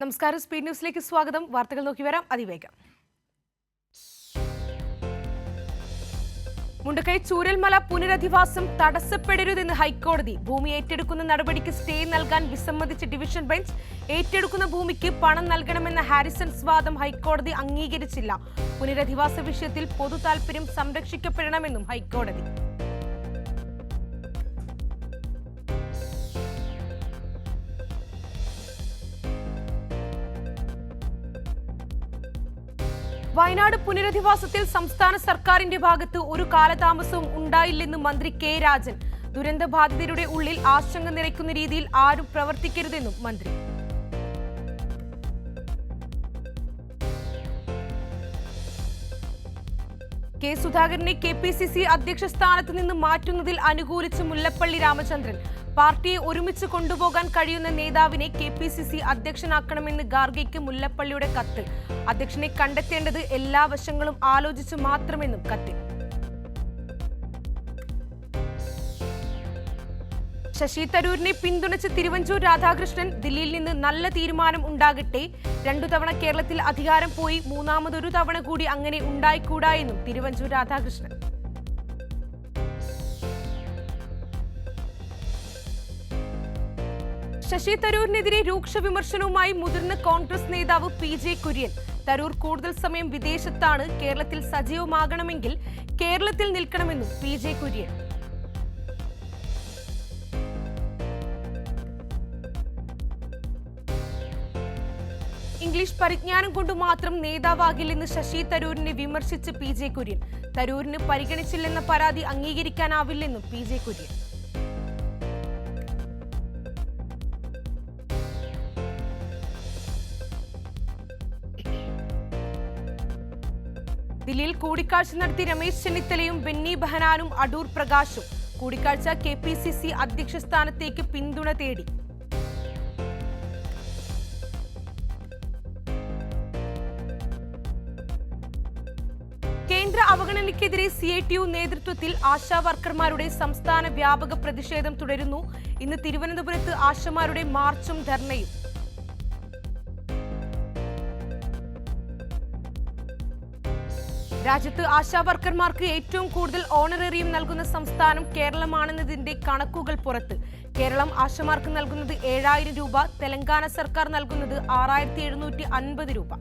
നമസ്കാരം. സ്പീഡ് ന്യൂസിലേക്ക് സ്വാഗതം. വാർത്തകൾ നോക്കി വരാം അതിവേഗം. മുണ്ടക്കൈ ചൂരൽമല പുനരധിവാസം തടസ്സപ്പെടരുതെന്ന് ഹൈക്കോടതി. ഭൂമി ഏറ്റെടുക്കുന്ന നടപടിക്ക് സ്റ്റേ നൽകാൻ വിസമ്മതിച്ച ഡിവിഷൻ ബെഞ്ച്. ഏറ്റെടുക്കുന്ന ഭൂമിക്ക് പണം നൽകണമെന്ന ഹാരിസൺസ് വാദം ഹൈക്കോടതി അംഗീകരിച്ചില്ല. പുനരധിവാസ വിഷയത്തിൽ പൊതു താൽപര്യം സംരക്ഷിക്കപ്പെടണമെന്നും ഹൈക്കോടതി. വയനാട് പുനരധിവാസത്തിൽ സംസ്ഥാന സർക്കാരിന്റെ ഭാഗത്ത് ഒരു കാലതാമസവും ഉണ്ടായില്ലെന്ന് മന്ത്രി കെ രാജൻ. ദുരന്തബാധിതരുടെ ഉള്ളിൽ ആശങ്ക നിറയ്ക്കുന്ന രീതിയിൽ ആരും പ്രവർത്തിക്കരുതെന്നും മന്ത്രി. കെ സുധാകരനെ KPCC അധ്യക്ഷ സ്ഥാനത്ത് നിന്ന് മാറ്റുന്നതിൽ അനുകൂലിച്ച് മുല്ലപ്പള്ളി രാമചന്ദ്രൻ. പാർട്ടിയെ ഒരുമിച്ച് കൊണ്ടുപോകാൻ കഴിയുന്ന നേതാവിനെ KPCC അധ്യക്ഷനാക്കണമെന്ന് ഖാർഗെയ്ക്ക് മുല്ലപ്പള്ളിയുടെ കത്ത്. അധ്യക്ഷനെ കണ്ടെത്തേണ്ടത് എല്ലാ വശങ്ങളും ആലോചിച്ചു മാത്രമെന്നും കത്തിൽ. ശശി തരൂരിനെ പിന്തുണച്ച് തിരുവഞ്ചൂർ രാധാകൃഷ്ണൻ. ദില്ലിയിൽ നിന്ന് നല്ല തീരുമാനം ഉണ്ടാകട്ടെ. 2 തവണ കേരളത്തിൽ അധികാരം പോയി, മൂന്നാമതൊരു തവണ കൂടി അങ്ങനെ ഉണ്ടായിക്കൂടാ എന്നും തിരുവഞ്ചൂർ രാധാകൃഷ്ണൻ. ശശി തരൂരിനെതിരെ രൂക്ഷ വിമർശനവുമായി മുതിർന്ന കോൺഗ്രസ് നേതാവ് PJ കുര്യൻ. തരൂർ കൂടുതൽ സമയം വിദേശത്താണ്, കേരളത്തിൽ സജീവമാകണമെങ്കിൽ കേരളത്തിൽ നിൽക്കണമെന്നും PJ കുര്യൻ. ഇംഗ്ലീഷ് പരിജ്ഞാനം കൊണ്ട് മാത്രം നേതാവാകില്ലെന്ന് ശശി തരൂരിനെ വിമർശിച്ച് PJ കുര്യൻ. തരൂരിന് പരിഗണിച്ചില്ലെന്ന പരാതി അംഗീകരിക്കാനാവില്ലെന്നും PJ കുര്യൻ. ദില്ലിയിൽ കൂടിക്കാഴ്ച നടത്തി രമേശ് ചെന്നിത്തലയും ബെന്നി ബെഹനാനും അടൂർ പ്രകാശും. കൂടിക്കാഴ്ച KPCC അധ്യക്ഷ സ്ഥാനത്തേക്ക് പിന്തുണ തേടി. കേന്ദ്ര അവഗണനയ്ക്കെതിരെ CITU നേതൃത്വത്തിൽ ആശാ വർക്കർമാരുടെ സംസ്ഥാന വ്യാപക പ്രതിഷേധം തുടരുന്നു. ഇന്ന് തിരുവനന്തപുരത്ത് ആശമാരുടെ മാർച്ചും ധർണയും. രാജ്യത്ത് ആശാ വർക്കർമാർക്ക് ഏറ്റവും കൂടുതൽ ഓണറേറിയം നൽകുന്ന സംസ്ഥാനം കേരളമാണെന്നതിന്റെ കണക്കുകൾ പുറത്ത്. കേരളം ആശമാർക്ക് നൽകുന്നത് 7000 രൂപ, തെലങ്കാന സർക്കാർ നൽകുന്നത് 6750 രൂപ.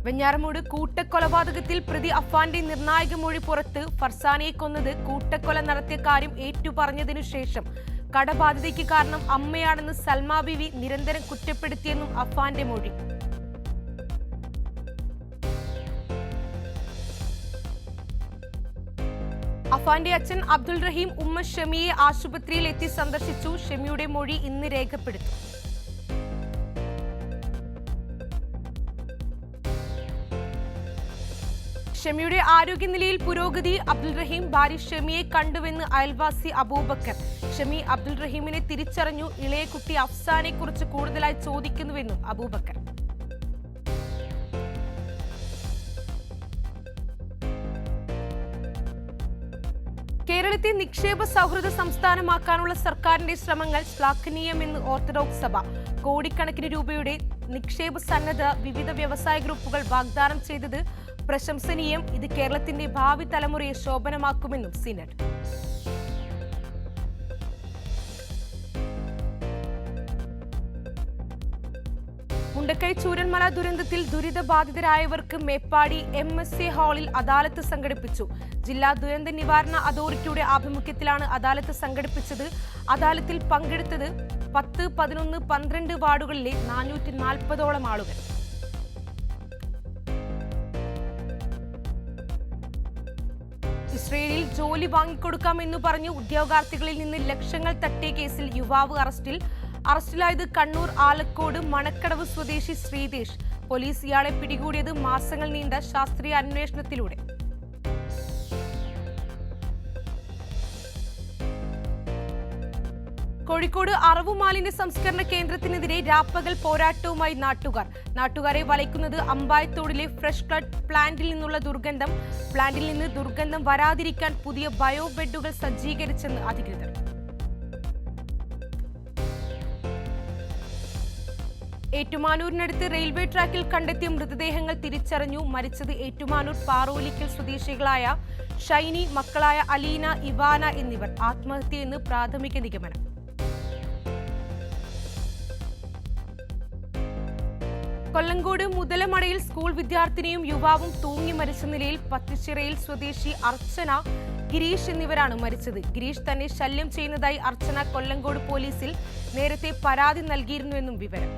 വെഞ്ഞാറമൂട് കൂട്ടക്കൊലപാതകത്തിൽ പ്രതി അഫാന്റെ നിർണായക മൊഴി പുറത്ത്. ഫർസാനയെ കൊന്നത് കൂട്ടക്കൊല നടത്തിയ കാര്യം ഏറ്റുപറഞ്ഞതിനു ശേഷം കടബാധ്യതയ്ക്ക് കാരണം അമ്മയാണെന്ന് സൽമ ബീവി നിരന്തരം കുറ്റപ്പെടുത്തിയെന്നും അഫാന്റെ മൊഴി. അഫാന്റെ അച്ഛൻ അബ്ദുൾ റഹീം ഉമ്മ ഷമിയെ ആശുപത്രിയിൽ എത്തി സന്ദർശിച്ചു. ഷമിയുടെ മൊഴി ഇന്ന് രേഖപ്പെടുത്തും. ഷമിയുടെ ആരോഗ്യനിലയിൽ പുരോഗതി. അബ്ദുൾ റഹീം ഭാര്യ ഷമിയെ കണ്ടുവെന്ന് അയൽവാസി അബൂബക്കർ. ഷമി അബ്ദുൾ റഹീമിനെ തിരിച്ചറിഞ്ഞു. ഇളയ കുട്ടി അഫ്സാനെ കുറിച്ച് കൂടുതലായി ചോദിക്കുന്നുവെന്നും അബൂബക്കർ. കേരളത്തെ നിക്ഷേപ സൗഹൃദ സംസ്ഥാനമാക്കാനുള്ള സർക്കാരിന്റെ ശ്രമങ്ങൾ ശ്ലാഘനീയമെന്ന് ഓർത്തഡോക്സ് സഭ. കോടിക്കണക്കിന് രൂപയുടെ നിക്ഷേപ സന്നദ്ധ വിവിധ വ്യവസായ ഗ്രൂപ്പുകൾ വാഗ്ദാനം ചെയ്തത് പ്രശംസനീയം. ഇത് കേരളത്തിന്റെ ഭാവി തലമുറയെ ശോഭനമാക്കുമെന്നും സിനഡ്. മുണ്ടക്കൈ ചൂരൽമല ദുരന്തത്തിൽ ദുരിതബാധിതരായവർക്ക് മേപ്പാടി MSA ഹാളിൽ അദാലത്ത് സംഘടിപ്പിച്ചു. ജില്ലാ ദുരന്ത നിവാരണ അതോറിറ്റിയുടെ ആഭിമുഖ്യത്തിലാണ് അദാലത്ത് സംഘടിപ്പിച്ചത്. അദാലത്തിൽ പങ്കെടുത്തത് 10, 11, 12 വാർഡുകളിലെ 440ഓളം ആളുകൾ. ഇസ്രയേലിൽ ജോലി വാങ്ങിക്കൊടുക്കാമെന്നു പറഞ്ഞ് ഉദ്യോഗാർത്ഥികളിൽ നിന്ന് ലക്ഷങ്ങൾ തട്ടിയ കേസിൽ യുവാവ് അറസ്റ്റിൽ. അറസ്റ്റിലായത് കണ്ണൂർ ആലക്കോട് മണക്കടവ് സ്വദേശി ശ്രീദേശ്. പോലീസ് ഇയാളെ പിടികൂടിയത് മാസങ്ങൾ നീണ്ട ശാസ്ത്രീയ അന്വേഷണത്തിലൂടെ. കോഴിക്കോട് അറവുമാലിന്യ സംസ്കരണ കേന്ദ്രത്തിനെതിരെ രാപ്പകൽ പോരാട്ടവുമായി നാട്ടുകാരെ വലയ്ക്കുന്നത് അമ്പായത്തോടിലെ ഫ്രഷ് കട്ട് പ്ലാന്റിൽ നിന്ന് ദുർഗന്ധം വരാതിരിക്കാൻ പുതിയ ബയോ ബെഡുകൾ സജ്ജീകരിച്ചെന്ന് അധികൃതർ. ഏറ്റുമാനൂരിനടുത്ത് റെയിൽവേ ട്രാക്കിൽ കണ്ടെത്തിയ മൃതദേഹങ്ങൾ തിരിച്ചറിഞ്ഞു. മരിച്ചത് ഏറ്റുമാനൂർ പാറോലിക്കൽ സ്വദേശികളായ ഷൈനി, മക്കളായ അലീന, ഇവാന എന്നിവർ. ആത്മഹത്യയെന്ന് പ്രാഥമിക നിഗമനം. കൊല്ലങ്കോട് മുതലമടയിൽ സ്കൂൾ വിദ്യാർത്ഥിനിയും യുവാവും തൂങ്ങി മരിച്ച നിലയിൽ. പത്തിച്ചിറയിൽ സ്വദേശി അർച്ചന, ഗിരീഷ് എന്നിവരാണ് മരിച്ചത്. ഗിരീഷ് തന്നെ ശല്യം ചെയ്യുന്നതായി അർച്ചന കൊല്ലങ്കോട് പോലീസിൽ നേരത്തെ പരാതി നൽകിയിരുന്നുവെന്നും വിവരം.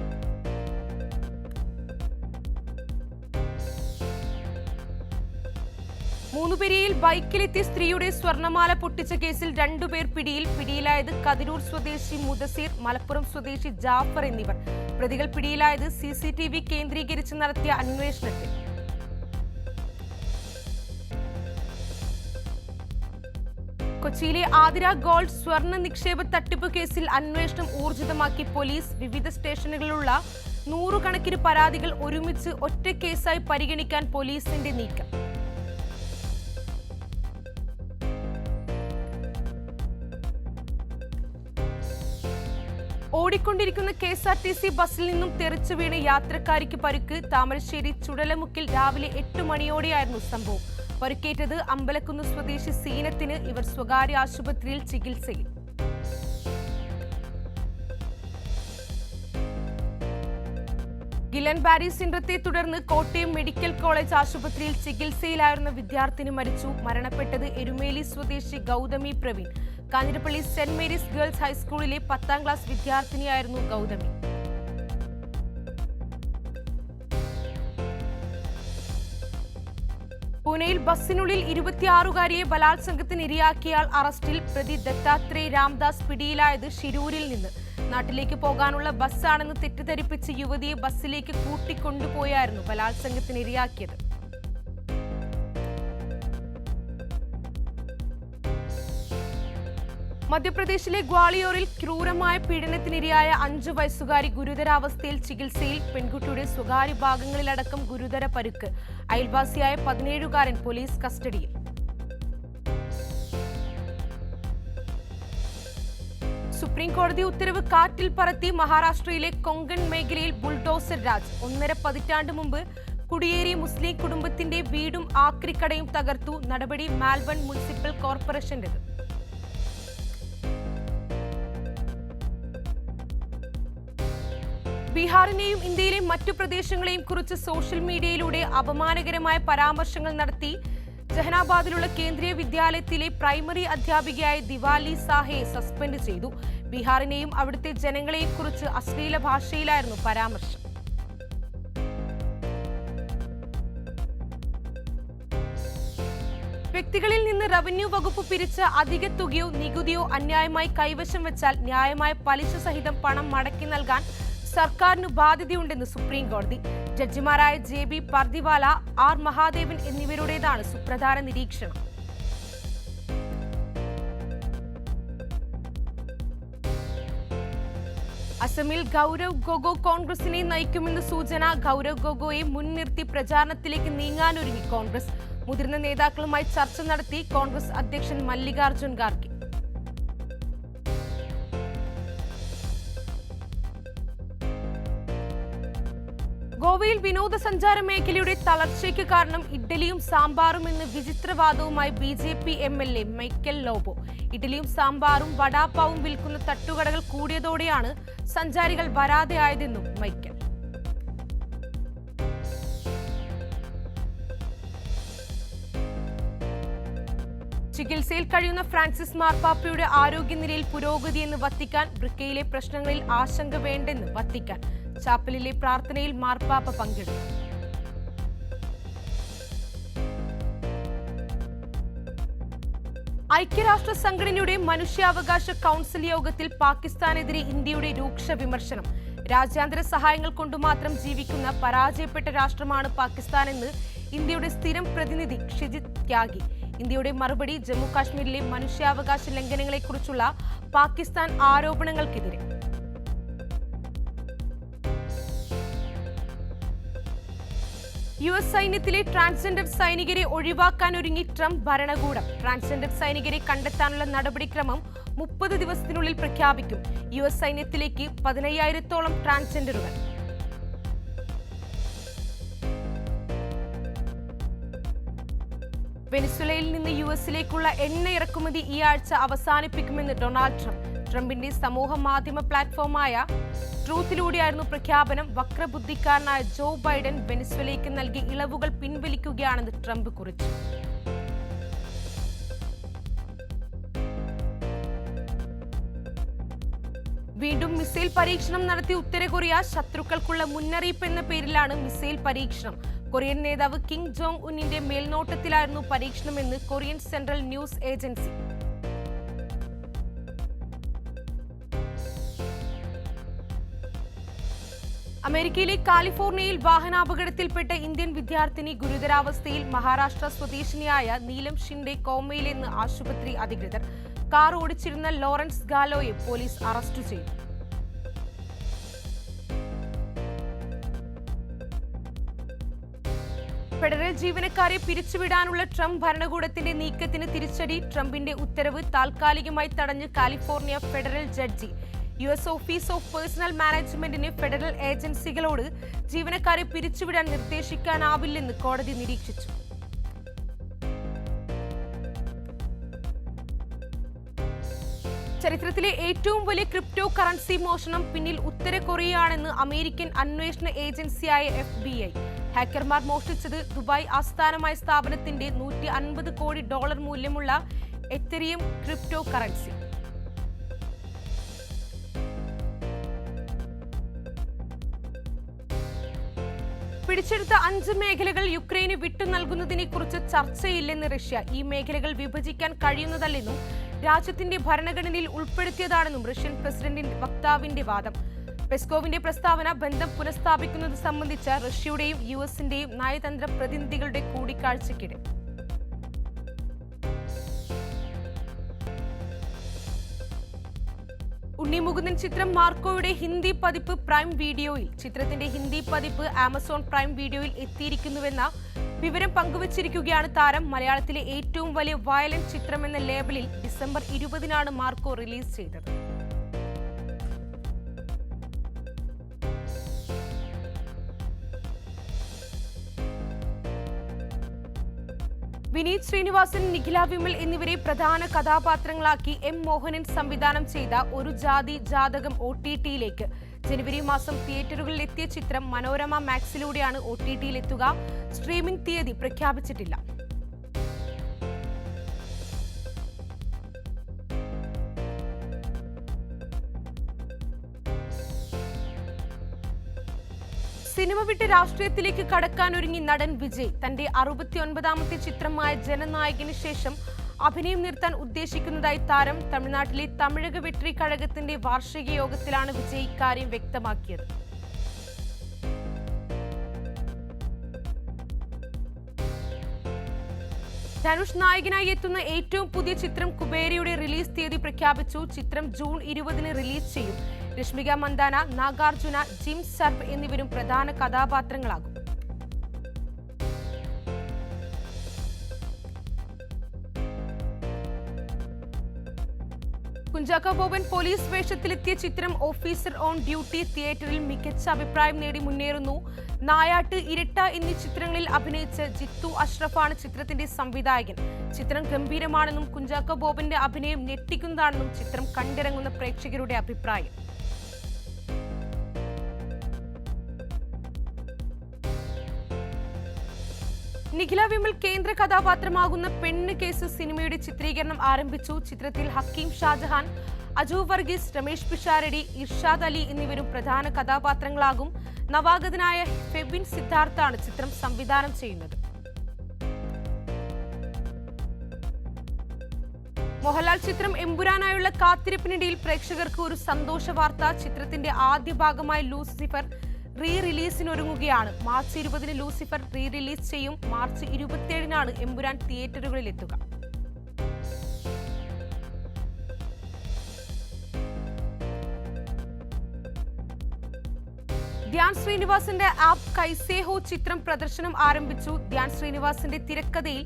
മൂന്നുപെരിയയിൽ ബൈക്കിലെത്തിയ സ്ത്രീയുടെ സ്വർണമാല പൊട്ടിച്ച കേസിൽ 2 പേർ പിടിയിലായത് കതിരൂർ സ്വദേശി മുദസീർ, മലപ്പുറം സ്വദേശി ജാഫർ എന്നിവർ. പ്രതികൾ പിടിയിലായത് CCTV കേന്ദ്രീകരിച്ച് നടത്തിയ അന്വേഷണത്തിൽ. കൊച്ചിയിലെ ആതിര ഗോൾഡ് സ്വർണ്ണ നിക്ഷേപ തട്ടിപ്പ് കേസിൽ അന്വേഷണം ഊർജിതമാക്കി പോലീസ്. വിവിധ സ്റ്റേഷനുകളിലുള്ള 100 കണക്കിന് പരാതികൾ ഒരുമിച്ച് ഒറ്റ കേസായി പരിഗണിക്കാൻ പോലീസിന്റെ നീക്കം. ഓടിക്കൊണ്ടിരിക്കുന്ന KSRTC ബസ്സിൽ നിന്നും തെറിച്ചു വീണ് യാത്രക്കാരിക്ക് പരുക്ക്. താമരശ്ശേരി ചുടലമുക്കിൽ രാവിലെ 8 മണിയോടെയായിരുന്നു സംഭവം. പരുക്കേറ്റത് അമ്പലക്കുന്ന് സ്വദേശി സീനത്തിന്. ഇവർ സ്വകാര്യ ആശുപത്രിയിൽ ചികിത്സയിൽ. ഗിലൻ ബാരി സിൻഡ്രത്തെ തുടർന്ന് കോട്ടയം മെഡിക്കൽ കോളേജ് ആശുപത്രിയിൽ ചികിത്സയിലായിരുന്ന വിദ്യാർത്ഥിനി മരിച്ചു. മരണപ്പെട്ടത് എരുമേലി സ്വദേശി Gautami Praveen. Kanjirappally saint Mary's girls ഹൈസ്കൂളിലെ 10ാം ക്ലാസ് വിദ്യാർത്ഥിനിയായിരുന്നു ഗൗതമി. പൂനെയിൽ ബസ്സിനുള്ളിൽ 26-കാരിയെ ബലാത്സംഗത്തിന് ഇരയാക്കിയാൽ അറസ്റ്റിൽ. പ്രതി ദത്താത്രേയ് രാംദാസ് പിടിയിലായത് ഷിരൂരിൽ നിന്ന്. നാട്ടിലേക്ക് പോകാനുള്ള ബസ്സാണെന്ന് തെറ്റിദ്ധരിപ്പിച്ച് യുവതിയെ ബസ്സിലേക്ക് കൂട്ടിക്കൊണ്ടുപോയായിരുന്നു ബലാത്സംഗത്തിന് ഇരയാക്കിയത്. മധ്യപ്രദേശിലെ ഗ്വാളിയോറിൽ ക്രൂരമായ പീഡനത്തിനിരയായ 5 വയസ്സുകാരി ഗുരുതരാവസ്ഥയിൽ ചികിത്സയിൽ. പെൺകുട്ടിയുടെ സ്വകാര്യ ഭാഗങ്ങളിലടക്കം ഗുരുതര പരുക്ക്. അയൽവാസിയായ 17-കാരൻ പോലീസ് കസ്റ്റഡിയിൽ. സുപ്രീം കോടതി ഉത്തരവ് കാറ്റിൽ പറത്തി മഹാരാഷ്ട്രയിലെ കൊങ്കൺ മേഖലയിൽ ബുൾഡോസർ രാജ്. 1.5 പതിറ്റാണ്ട് മുമ്പ് കുടിയേറിയ മുസ്ലിം കുടുംബത്തിന്റെ വീടും ആക്രിക്കടയും തകർത്തു. നടപടി മാൽബൺ മുനിസിപ്പൽ കോർപ്പറേഷന്റേത്. ബീഹാറിനെയും ഇന്ത്യയിലെ മറ്റു പ്രദേശങ്ങളെയും കുറിച്ച് സോഷ്യൽ മീഡിയയിലൂടെ അപമാനകരമായ പരാമർശങ്ങൾ നടത്തി ജഹനാബാദിലുള്ള കേന്ദ്രീയ വിദ്യാലയത്തിലെ പ്രൈമറി അധ്യാപികയായ ദിവാലി സാഹയെ സസ്പെൻഡ് ചെയ്തു. ബീഹാറിനെയും അവിടുത്തെ ജനങ്ങളെയും കുറിച്ച് അശ്ലീല ഭാഷയിലായിരുന്നു പരാമർശം. വ്യക്തികളിൽ നിന്ന് റവന്യൂ വകുപ്പ് പിരിച്ച അധിക തുകയോ നികുതിയോ അന്യായമായി കൈവശം വെച്ചാൽ ന്യായമായ പലിശ സഹിതം പണം മടക്കി നൽകാൻ സർക്കാരിന് ബാധ്യതയുണ്ടെന്ന് സുപ്രീം കോടതി. ജഡ്ജിമാരായ JB പർദിവാല, R മഹാദേവൻ എന്നിവരുടേതാണ് സുപ്രധാന നിരീക്ഷണം. അസമിൽ ഗൗരവ് ഗൊഗോയ് കോൺഗ്രസിനെ നയിക്കുമെന്ന് സൂചന. ഗൗരവ് ഗൊഗോയെ മുൻനിർത്തി പ്രചാരണത്തിലേക്ക് നീങ്ങാനൊരുങ്ങി കോൺഗ്രസ്. മുതിർന്ന നേതാക്കളുമായി ചർച്ച നടത്തി കോൺഗ്രസ് അധ്യക്ഷൻ മല്ലികാർജുൻ ഖാർഗെ. ഗോവയിൽ വിനോദസഞ്ചാര മേഖലയുടെ തളർച്ചയ്ക്ക് കാരണം ഇഡ്ഡലിയും സാമ്പാറും എന്ന വിചിത്രവാദവുമായി BJP MLA മൈക്കൽ ലോബോ. ഇഡ്ഡലിയും സാമ്പാറും വടാപ്പാവും വിൽക്കുന്ന തട്ടുകടകൾ കൂടിയതോടെയാണ് സഞ്ചാരികൾ വരാതെയായതെന്നും മൈക്കൽ. ചികിത്സയിൽ കഴിയുന്ന ഫ്രാൻസിസ് മാർപ്പാപ്പയുടെ ആരോഗ്യനിലയിൽ പുരോഗതിയെന്ന് വത്തിക്കാൻ. വൃക്കയിലെ പ്രശ്നങ്ങളിൽ ആശങ്ക വേണ്ടെന്ന് വത്തിക്കാൻ. ചാപ്പലിലെ പ്രാർത്ഥനയിൽ മാർപ്പാപ്പ പങ്കെടുത്തു. ഐക്യരാഷ്ട്ര സംഘടനയുടെ മനുഷ്യാവകാശ കൗൺസിൽ യോഗത്തിൽ പാകിസ്ഥാനെതിരെ ഇന്ത്യയുടെ രൂക്ഷ വിമർശനം. രാജ്യാന്തര സഹായങ്ങൾ കൊണ്ടുമാത്രം ജീവിക്കുന്ന പരാജയപ്പെട്ട രാഷ്ട്രമാണ് പാകിസ്ഥാനെന്ന് ഇന്ത്യയുടെ സ്ഥിരം പ്രതിനിധി ഷിജിത് ത്യാഗി. ഇന്ത്യയുടെ മറുപടി ജമ്മു കാശ്മീരിലെ മനുഷ്യാവകാശ ലംഘനങ്ങളെക്കുറിച്ചുള്ള പാകിസ്ഥാൻ ആരോപണങ്ങൾക്കെതിരെ. US സൈന്യത്തിലെ ട്രാൻസ്ജെൻഡർ സൈനികരെ ഒഴിവാക്കാൻ ഒരുങ്ങി ട്രംപ് ഭരണകൂടം. ട്രാൻസ്ജെൻഡർ സൈനികരെ കണ്ടെത്താനുള്ള നടപടിക്രമം 30 ദിവസത്തിനുള്ളിൽ പ്രഖ്യാപിക്കും. US സൈന്യത്തിലേക്ക് 15,000-ഓളം ട്രാൻസ്ജെൻഡറുകൾ. വെനിസ്വേലയിൽ നിന്ന് US-ലേക്കുള്ള എണ്ണ ഇറക്കുമതി ഈ ആഴ്ച അവസാനിപ്പിക്കുമെന്ന് ഡൊണാൾഡ് ട്രംപ്. ട്രംപിന്റെ സമൂഹ മാധ്യമ പ്ലാറ്റ്ഫോമായ ട്രൂത്തിലൂടെയായിരുന്നു പ്രഖ്യാപനം. വക്രബുദ്ധിക്കാരനായ ജോ ബൈഡൻ വെനിസ്വേലയ്ക്ക് നൽകിയ ഇളവുകൾ പിൻവലിക്കുകയാണെന്ന് ട്രംപ് കുറിച്ചു. വീണ്ടും മിസൈൽ പരീക്ഷണം നടത്തി ഉത്തര കൊറിയ. ശത്രുക്കൾക്കുള്ള മുന്നറിയിപ്പ് എന്ന പേരിലാണ് മിസൈൽ പരീക്ഷണം. കൊറിയൻ നേതാവ് കിം ജോങ് ഉന്നിന്റെ മേൽനോട്ടത്തിലായിരുന്നു പരീക്ഷണമെന്ന് കൊറിയൻ സെൻട്രൽ ന്യൂസ് ഏജൻസി. അമേരിക്കയിലെ കാലിഫോർണിയയിൽ വാഹനാപകടത്തിൽപ്പെട്ട ഇന്ത്യൻ വിദ്യാർത്ഥിനി ഗുരുതരാവസ്ഥയിൽ. മഹാരാഷ്ട്ര സ്വദേശിനിയായ നീലം ഷിൻഡെ കോമയിലെന്ന് ആശുപത്രി അധികൃതർ. കാർ ഓടിച്ചിരുന്ന ലോറൻസ് ഗാലോയെ പോലീസ് അറസ്റ്റ് ചെയ്തു. ഫെഡറൽ ജീവനക്കാരെ പിരിച്ചുവിടാനുള്ള ട്രംപ് ഭരണകൂടത്തിന്റെ നീക്കത്തിന് തിരിച്ചടി. ട്രംപിന്റെ ഉത്തരവ് താൽക്കാലികമായി തടഞ്ഞ് California federal judge. US office of personal മാനേജ്മെന്റിന് ഫെഡറൽ ഏജൻസികളോട് ജീവനക്കാരെ പിരിച്ചുവിടാൻ നിർദ്ദേശിക്കാനാവില്ലെന്ന് കോടതി നിരീക്ഷിച്ചു. ചരിത്രത്തിലെ ഏറ്റവും വലിയ ക്രിപ്റ്റോ കറൻസി മോഷണം പിന്നിൽ ഉത്തര കൊറിയയാണെന്ന് അമേരിക്കൻ അന്വേഷണ ഏജൻസിയായ FBI. ഹാക്കർമാർ മോഷ്ടിച്ചത് ദുബായ് ആസ്ഥാനമായ സ്ഥാപനത്തിന്റെ $150 കോടി മൂല്യമുള്ള എത്തറിയം ക്രിപ്റ്റോ കറൻസി. പിടിച്ചെടുത്ത 5 മേഖലകൾ യുക്രൈന് വിട്ടു നൽകുന്നതിനെ കുറിച്ച് ചർച്ചയില്ലെന്ന് റഷ്യ. ഈ മേഖലകൾ വിഭജിക്കാൻ കഴിയുന്നതല്ലെന്നും രാജ്യത്തിന്റെ ഭരണഘടനയിൽ ഉൾപ്പെടുത്തിയതാണെന്നും റഷ്യൻ പ്രസിഡന്റിന്റെ വക്താവിന്റെ വാദം. പെസ്കോവിന്റെ പ്രസ്താവന ബന്ധം പുനഃസ്ഥാപിക്കുന്നത് സംബന്ധിച്ച റഷ്യയുടെയും US-ന്റെയും നയതന്ത്ര പ്രതിനിധികളുടെ കൂടിക്കാഴ്ചയ്ക്കിടെ. ഉണ്ണി മുകുന്ദൻ ചിത്രം മാർക്കോയുടെ ഹിന്ദി പതിപ്പ് പ്രൈം വീഡിയോയിൽ. ചിത്രത്തിന്റെ ഹിന്ദി പതിപ്പ് ആമസോൺ പ്രൈം വീഡിയോയിൽ എത്തിയിരിക്കുന്നുവെന്ന വിവരം പങ്കുവച്ചിരിക്കുകയാണ് താരം. മലയാളത്തിലെ ഏറ്റവും വലിയ വയലന്റ് ചിത്രമെന്ന ലേബലിൽ ഡിസംബർ 20-നാണ് മാർക്കോ റിലീസ് ചെയ്തത്. വിനീത് ശ്രീനിവാസൻ, നിഖില വിമൽ എന്നിവരെ പ്രധാന കഥാപാത്രങ്ങളാക്കി M. മോഹനൻ സംവിധാനം ചെയ്ത ഒരു ജാതി ജാതകം OTT-യിലേക്ക്. ജനുവരി മാസം തിയേറ്ററുകളിൽ എത്തിയ ചിത്രം മനോരമ മാക്സിലൂടെയാണ് OTT-യിലെത്തുക. സ്ട്രീമിംഗ് തീയതി പ്രഖ്യാപിച്ചിട്ടില്ല. സിനിമ വിട്ട് രാഷ്ട്രീയത്തിലേക്ക് കടക്കാനൊരുങ്ങി നടൻ വിജയ്. തന്റെ 69ാമത്തെ ചിത്രമായ ജനനായകന് ശേഷം അഭിനയം നിർത്താൻ ഉദ്ദേശിക്കുന്നതായി താരം. തമിഴ്നാട്ടിലെ തമിഴക വെട്രി കഴകത്തിന്റെ വാർഷിക യോഗത്തിലാണ് വിജയ് ഇക്കാര്യം വ്യക്തമാക്കിയത്. ധനുഷ് നായകനായി എത്തുന്ന ഏറ്റവും പുതിയ ചിത്രം കുബേരയുടെ റിലീസ് തീയതി പ്രഖ്യാപിച്ചു. ചിത്രം ജൂൺ 20-ന് റിലീസ് ചെയ്യും. രശ്മിക മന്ദാന, നാഗാർജുന, ജിം സർബ് എന്നിവരും പ്രധാന കഥാപാത്രങ്ങളാകും. കുഞ്ചാക്കോ ബോബൻ പോലീസ് വേഷത്തിലെത്തിയ ചിത്രം ഓഫീസർ ഓൺ ഡ്യൂട്ടി തിയേറ്ററിൽ മികച്ച അഭിപ്രായം നേടി മുന്നേറുന്നു. നായാട്ട്, ഇരട്ട എന്നീ ചിത്രങ്ങളിൽ അഭിനയിച്ച ജിത്തു അഷ്റഫാണ് ചിത്രത്തിന്റെ സംവിധായകൻ. ചിത്രം ഗംഭീരമാണെന്നും കുഞ്ചാക്കോ ബോബന്റെ അഭിനയം ഞെട്ടിക്കുന്നതാണെന്നും ചിത്രം കണ്ടിറങ്ങുന്ന പ്രേക്ഷകരുടെ അഭിപ്രായം. നിഖില വിമൽ കേന്ദ്ര കഥാപാത്രമാകുന്ന പെണ്ണ് കേസ് സിനിമയുടെ ചിത്രീകരണം ആരംഭിച്ചു. ചിത്രത്തിൽ ഹക്കീം ഷാജഹാൻ, അജു വർഗീസ്, രമേഷ് പിഷാരടി, ഇർഷാദ് അലി എന്നിവരും പ്രധാന കഥാപാത്രങ്ങളാകും. നവാഗതനായ ഫെബിൻ സിദ്ധാർത്ഥാണ് ചിത്രം സംവിധാനം ചെയ്യുന്നത്. മോഹൻലാൽ ചിത്രം എമ്പുരാനായുള്ള കാത്തിരിപ്പിനിടയിൽ പ്രേക്ഷകർക്ക് ഒരു സന്തോഷ വാർത്ത. ചിത്രത്തിന്റെ ആദ്യ ഭാഗമായ ലൂസിഫർ റിലീസിനൊരുങ്ങുകയാണ്. മാർച്ച് 20-ന് ലൂസിഫർ റിലീസ് ചെയ്യും. മാർച്ച് 27-നാണ് എമ്പുരാൻ തിയേറ്ററുകളിൽ എത്തുക. ധ്യാൻ ശ്രീനിവാസിന്റെ ആപ്പ് കൈസേ ഹോ ചിത്രം പ്രദർശനം ആരംഭിച്ചു. ധ്യാൻ ശ്രീനിവാസിന്റെ തിരക്കഥയിൽ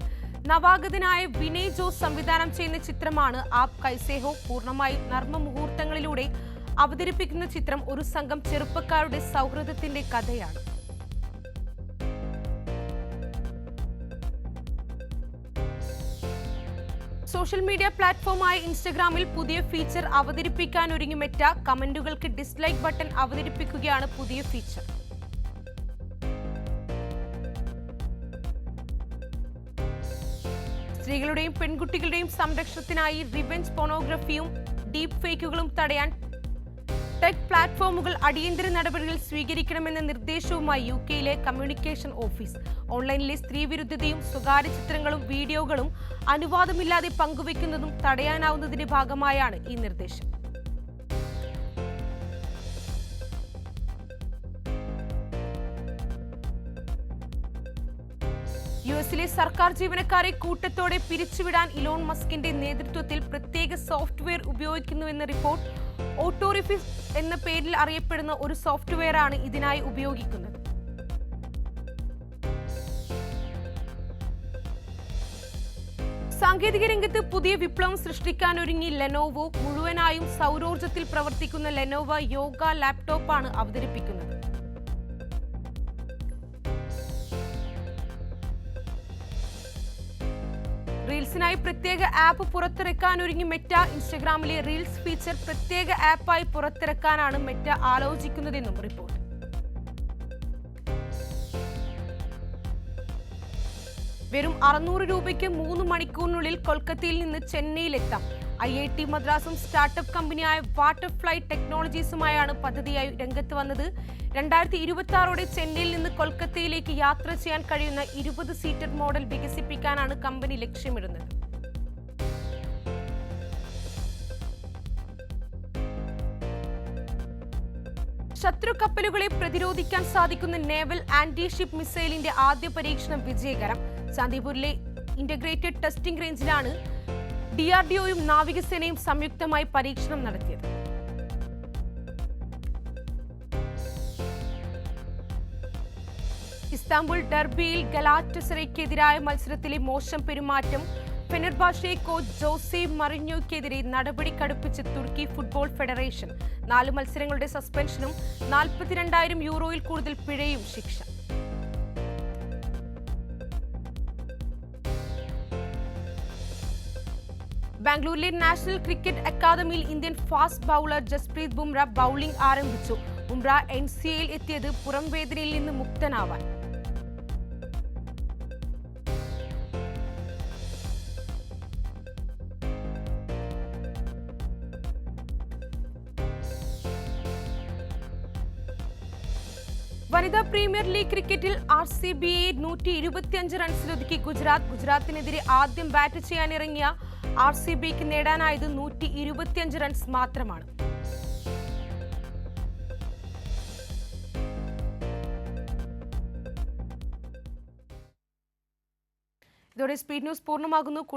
നവാഗതനായ വിനയ് ജോസ് സംവിധാനം ചെയ്യുന്ന ചിത്രമാണ് ആപ്പ് കൈസേ ഹോ. പൂർണ്ണമായും നർമ്മ മുഹൂർത്തങ്ങളിലൂടെ അവതരിപ്പിക്കുന്ന ചിത്രം ഒരു സംഘം ചെറുപ്പക്കാരുടെ സൗഹൃദത്തിന്റെ കഥയാണ്. സോഷ്യൽ മീഡിയ പ്ലാറ്റ്ഫോമായ ഇൻസ്റ്റഗ്രാമിൽ പുതിയ ഫീച്ചർ അവതരിപ്പിക്കാനൊരുങ്ങി മെറ്റ. കമന്റുകൾക്ക് ഡിസ്ലൈക്ക് ബട്ടൺ അവതരിപ്പിക്കുകയാണ് പുതിയ ഫീച്ചർ. സ്ത്രീകളുടെയും പെൺകുട്ടികളുടെയും സംരക്ഷണത്തിനായി റിവെഞ്ച് പോണോഗ്രഫിയും ഡീപ് ഫേക്കുകളും തടയാൻ ടെക് പ്ലാറ്റ്ഫോമുകൾ അടിയന്തര നടപടികൾ സ്വീകരിക്കണമെന്ന നിർദ്ദേശവുമായി യുകെയിലെ കമ്മ്യൂണിക്കേഷൻ ഓഫീസ്. ഓൺലൈനിലെ സ്ത്രീവിരുദ്ധതയും സ്വകാര്യ ചിത്രങ്ങളും വീഡിയോകളും അനുവാദമില്ലാതെ പങ്കുവയ്ക്കുന്നതും തടയാനാവുന്നതിന്റെ ഭാഗമായാണ് ഈ നിർദ്ദേശം. യുഎസിലെ സർക്കാർ ജീവനക്കാരെ കൂട്ടത്തോടെ പിരിച്ചുവിടാൻ ഇലോൺ മസ്കിന്റെ നേതൃത്വത്തിൽ പ്രത്യേക സോഫ്റ്റ്വെയർ ഉപയോഗിക്കുന്നുവെന്ന റിപ്പോർട്ട്. ഓട്ടോറിഫിസ് എന്ന പേരിൽ അറിയപ്പെടുന്ന ഒരു സോഫ്റ്റ്വെയറാണ് ഇതിനായി ഉപയോഗിക്കുന്നത്. സാങ്കേതിക രംഗത്ത് പുതിയ വിപ്ലവം സൃഷ്ടിക്കാനൊരുങ്ങി ലെനോവോ. മുഴുവനായും സൗരോർജ്ജത്തിൽ പ്രവർത്തിക്കുന്ന ലെനോവോ യോഗ ലാപ്ടോപ്പാണ് അവതരിപ്പിക്കുന്നത്. റീൽസിനായി പ്രത്യേക ആപ്പ് പുറത്തിറക്കാനൊരുങ്ങി മെറ്റ. ഇൻസ്റ്റഗ്രാമിലെ റീൽസ് ഫീച്ചർ പ്രത്യേക ആപ്പായി പുറത്തിറക്കാനാണ് മെറ്റ ആലോചിക്കുന്നതെന്നും റിപ്പോർട്ട്. വെറും 600 രൂപയ്ക്ക് 3 മണിക്കൂറിനുള്ളിൽ കൊൽക്കത്തയിൽ നിന്ന് ചെന്നൈയിലെത്താം. IIT മദ്രാസും സ്റ്റാർട്ടപ്പ് കമ്പനിയായ വാട്ടർഫ്ലൈ ടെക്നോളജീസുമായാണ് പദ്ധതിയായി രംഗത്ത് വന്നത്. 2026ഓടെ ചെന്നൈയിൽ നിന്ന് കൊൽക്കത്തയിലേക്ക് യാത്ര ചെയ്യാൻ കഴിയുന്ന 20 സീറ്റർ മോഡൽ വികസിപ്പിക്കാനാണ് കമ്പനി ലക്ഷ്യമിടുന്നത്. ശത്രു കപ്പലുകളെ പ്രതിരോധിക്കാൻ സാധിക്കുന്ന നേവൽ ആന്റി ഷിപ്പ് മിസൈലിന്റെ ആദ്യ പരീക്ഷണം വിജയകരം. ചാന്ദിപൂരിലെ ഇന്റഗ്രേറ്റഡ് ടെസ്റ്റിംഗ് റേഞ്ചിലാണ് DRDOയും നാവികസേനയും സംയുക്തമായി പരീക്ഷണം നടത്തിയത്. ഇസ്താംബുൾ ഡെർബിയിൽ ഗലാറ്റസറയ്ക്കെതിരായ മത്സരത്തിലെ മോശം പെരുമാറ്റം. ഫെനർബാഷെ കോച്ച് ജോസെ മറിഞ്ഞോയ്ക്കെതിരെ നടപടി കടുപ്പിച്ച് തുർക്കി ഫുട്ബോൾ ഫെഡറേഷൻ. 4 മത്സരങ്ങളുടെ സസ്പെൻഷനും 42,000 യൂറോയിൽ കൂടുതൽ പിഴയും ശിക്ഷ. ബാംഗ്ലൂരിലെ നാഷണൽ ക്രിക്കറ്റ് അക്കാദമിയിൽ Indian fast bowler Jasprit Bumrah bowling ആരംഭിച്ചു. ബുംറ NCAയിൽ എത്തിയത് പുറംവേദനയിൽ നിന്ന് മുക്തനാവാൻ. വനിതാ പ്രീമിയർ ലീഗ് ക്രിക്കറ്റിൽ RCBയെ 125 റൺസിലൊതുക്കി ഗുജറാത്തിനെതിരെ ആദ്യം ബാറ്റ് ചെയ്യാനിറങ്ങിയ RCBക്ക് നേടാനായത് 125 റൺസ് മാത്രമാണ്. ഇതോടെ സ്പീഡ് ന്യൂസ് പൂർണ്ണമാകുന്നു.